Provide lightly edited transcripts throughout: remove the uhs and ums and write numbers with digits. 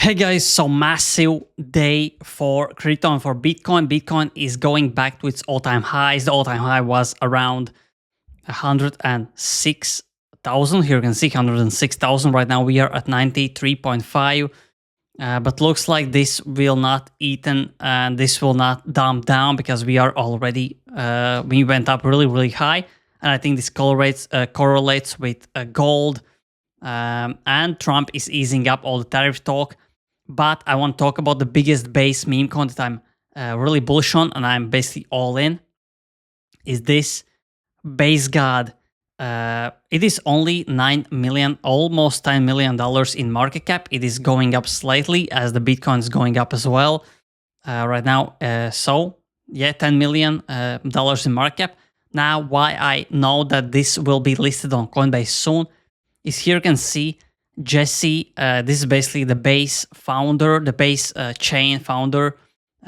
Hey guys, so massive day for crypto and for Bitcoin. Bitcoin is going back to its all-time highs. The all-time high was around 106,000. Here you can see 106,000. Right now we are at 93.5. But looks like this will not eaten and this will not dump down because we are already, we went up really high. And I think this correlates with gold. And Trump is easing up all the tariff talk. But I want to talk about the biggest base meme coin that I'm really bullish on, and I'm basically all in, is this base god. It is only 9 million, almost $10 million in market cap. It is going up slightly as the Bitcoin is going up as well right now. So yeah, $10 million in market cap. Now, why I know that this will be listed on Coinbase soon is here you can see Jesse, this is basically the base founder, the base chain founder,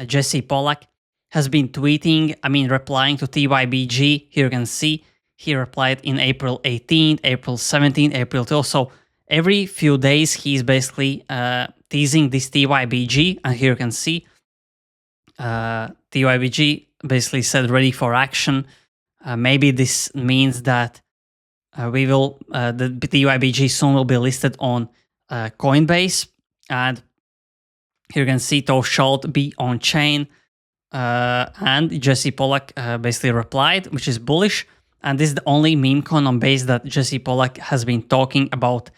Jesse Pollack, has been tweeting, replying to TYBG. Here you can see he replied in April 18th, April 17th, April 12th. So every few days he's basically teasing this TYBG. And here you can see TYBG basically said ready for action. Maybe this means that we will the TYBG soon will be listed on Coinbase, and here you can see those should be on chain. And Jesse Pollack basically replied, which is bullish. And this is the only meme coin on base that Jesse Pollack has been talking about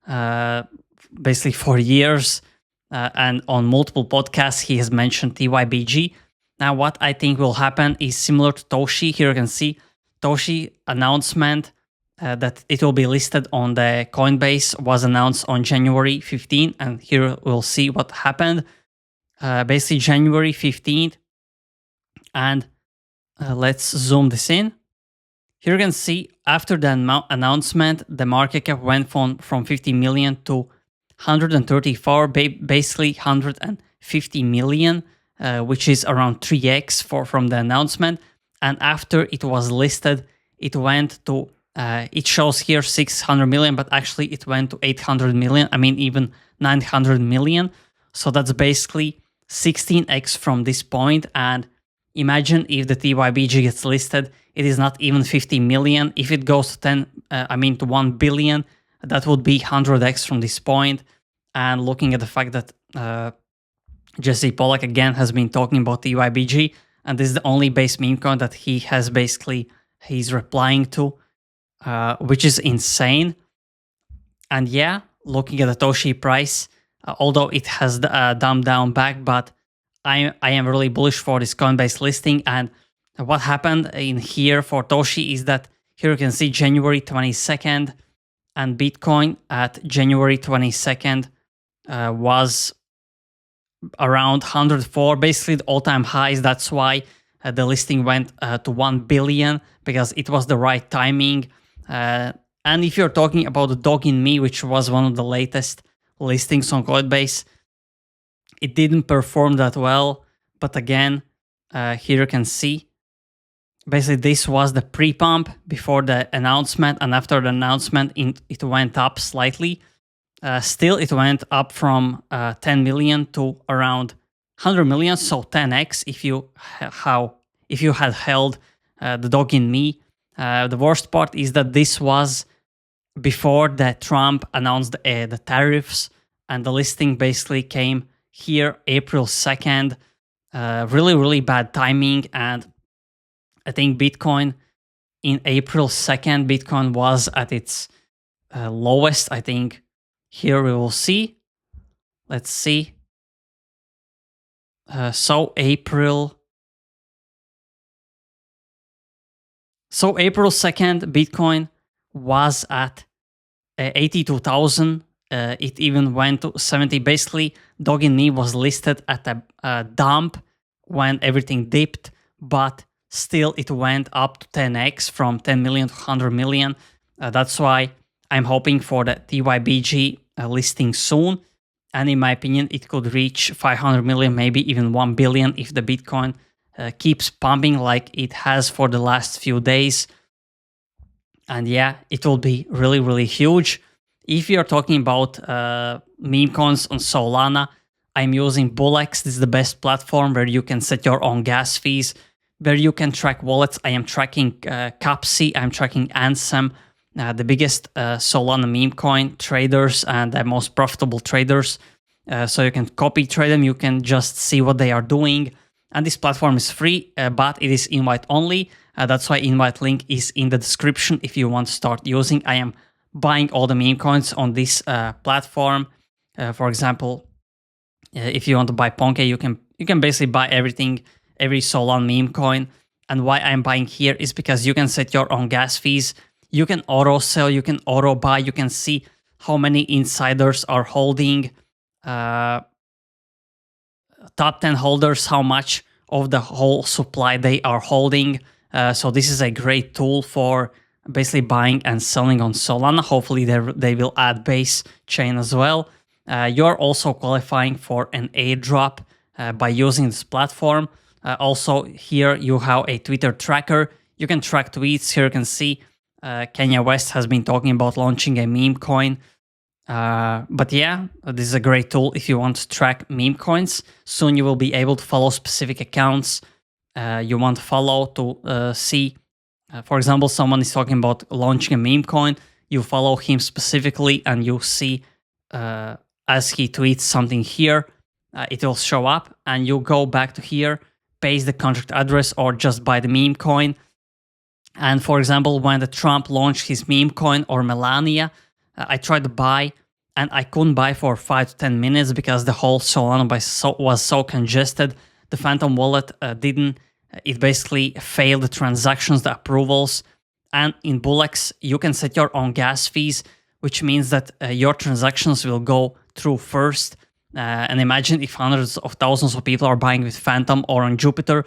basically for years. And on multiple podcasts, he has mentioned TYBG. Now, what I think will happen is similar to Toshi. Here you can see Toshi announcement. That it will be listed on the Coinbase was announced on January 15th, and here we'll see what happened. Basically January 15th, and let's zoom this in. Here you can see after the announcement, the market cap went from 50 million to 134, basically 150 million, which is around 3x from the announcement. And after it was listed, it went to it shows here 600 million, but actually it went to 800 million. Even 900 million. So that's basically 16x from this point. And imagine if the TYBG gets listed, it is not even 50 million. If it goes to to 1 billion, that would be 100x from this point. And looking at the fact that Jesse Pollack again has been talking about TYBG, and this is the only base meme coin that he has he's replying to. Which is insane. And yeah, looking at the Toshi price, although it has dumped down back, but I am really bullish for this Coinbase listing. And what happened in here for Toshi is that here you can see January 22nd, and Bitcoin at January 22nd was around 104, basically the all-time highs. That's why the listing went to 1 billion, because it was the right timing. And if you're talking about the dog in me, which was one of the latest listings on Coinbase, it didn't perform that well. But again, here you can see, basically this was the pre-pump before the announcement, and after the announcement, it went up slightly. Still, it went up from 10 million to around 100 million, so 10x if you had held the dog in me. The worst part is that this was before that Trump announced the tariffs, and the listing basically came here April 2nd. Really bad timing. And I think Bitcoin in April 2nd, Bitcoin was at its lowest. I think here we will see. Let's see. So April 2nd, Bitcoin was at 82,000. It even went to 70. Basically, Dog in Me was listed at a dump when everything dipped, but still it went up to 10x from 10 million to 100 million. That's why I'm hoping for the TYBG listing soon. And in my opinion, it could reach 500 million, maybe even 1 billion if the Bitcoin keeps pumping like it has for the last few days. And yeah, it will be really huge. If you're talking about meme coins on Solana, I'm using BLEX. This is the best platform where you can set your own gas fees, where you can track wallets. I am tracking Capsi, I'm tracking Ansem, the biggest Solana meme coin traders and the most profitable traders. So you can copy trade them, you can just see what they are doing. And this platform is free, but it is invite only. That's why invite link is in the description if you want to start using. I am buying all the meme coins on this platform. For example, if you want to buy Ponke, you can basically buy everything, every Solana meme coin. And why I'm buying here is because you can set your own gas fees. You can auto sell, you can auto buy, you can see how many insiders are holding, top 10 holders, how much of the whole supply they are holding. So this is a great tool for basically buying and selling on Solana. Hopefully they will add base chain as well. You're also qualifying for an airdrop by using this platform. Also here you have a Twitter tracker. You can track tweets. Here you can see Kanye West has been talking about launching a meme coin. But yeah, this is a great tool if you want to track meme coins. Soon you will be able to follow specific accounts you want to follow to see. For example, someone is talking about launching a meme coin. You follow him specifically and you see as he tweets something here, it will show up and you go back to here, paste the contract address or just buy the meme coin. And for example, when the Trump launched his meme coin or Melania, I tried to buy and I couldn't buy for 5 to 10 minutes because the whole Solana was so congested. The Phantom wallet didn't. It basically failed the transactions, the approvals. And in BLEX, you can set your own gas fees, which means that your transactions will go through first. And imagine if hundreds of thousands of people are buying with Phantom or on Jupiter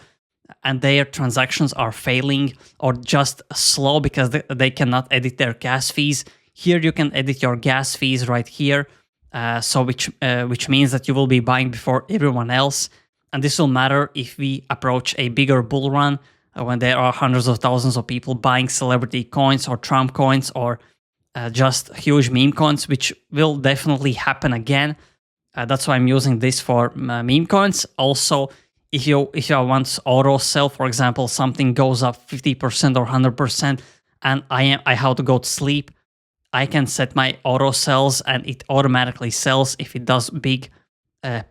and their transactions are failing or just slow because they cannot edit their gas fees. Here you can edit your gas fees right here, which means that you will be buying before everyone else. And this will matter if we approach a bigger bull run when there are hundreds of thousands of people buying celebrity coins or Trump coins or just huge meme coins, which will definitely happen again. That's why I'm using this for meme coins. Also, if you want to auto sell, for example, something goes up 50% or 100%, and I have to go to sleep, I can set my auto sells and it automatically sells if it does big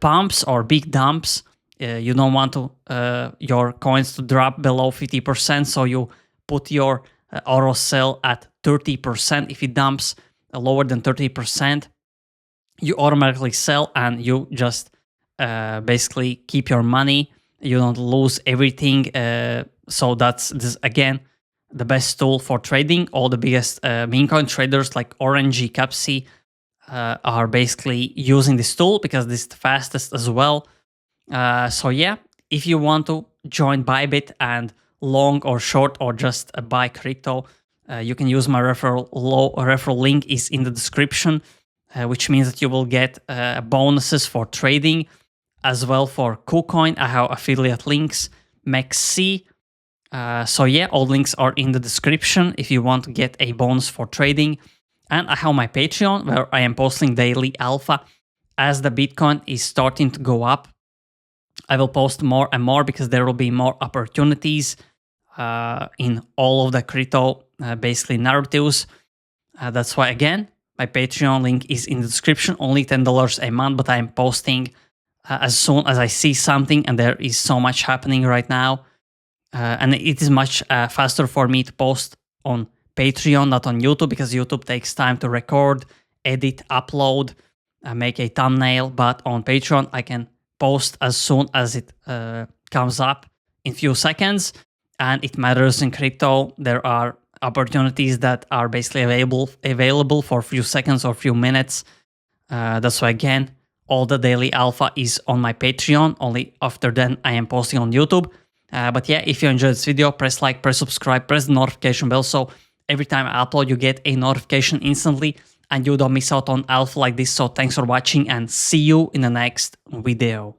pumps or big dumps. You don't want to your coins to drop below 50%, so you put your auto sell at 30%. If it dumps lower than 30%, you automatically sell and you just basically keep your money. You don't lose everything. So that's this again the best tool for trading. All the biggest meme coin traders like Orangey, Capsi are basically using this tool because this is the fastest as well. So yeah, if you want to join Bybit and long or short or just buy crypto, you can use my referral link is in the description, which means that you will get bonuses for trading as well for KuCoin. I have affiliate links, MEXC. So yeah, all links are in the description if you want to get a bonus for trading. And I have my Patreon where I am posting daily alpha. As the Bitcoin is starting to go up, I will post more and more because there will be more opportunities in all of the crypto basically narratives. That's why again, my Patreon link is in the description, only $10 a month, but I'm posting as soon as I see something, and there is so much happening right now. And it is much faster for me to post on Patreon, not on YouTube, because YouTube takes time to record, edit, upload, make a thumbnail. But on Patreon, I can post as soon as it comes up in few seconds. And it matters in crypto. There are opportunities that are basically available for a few seconds or few minutes. That's why again, all the daily alpha is on my Patreon. Only after then I am posting on YouTube. But yeah, if you enjoyed this video, press like, press subscribe, press the notification bell, so every time I upload you get a notification instantly and you don't miss out on alpha like this. So thanks for watching and see you in the next video.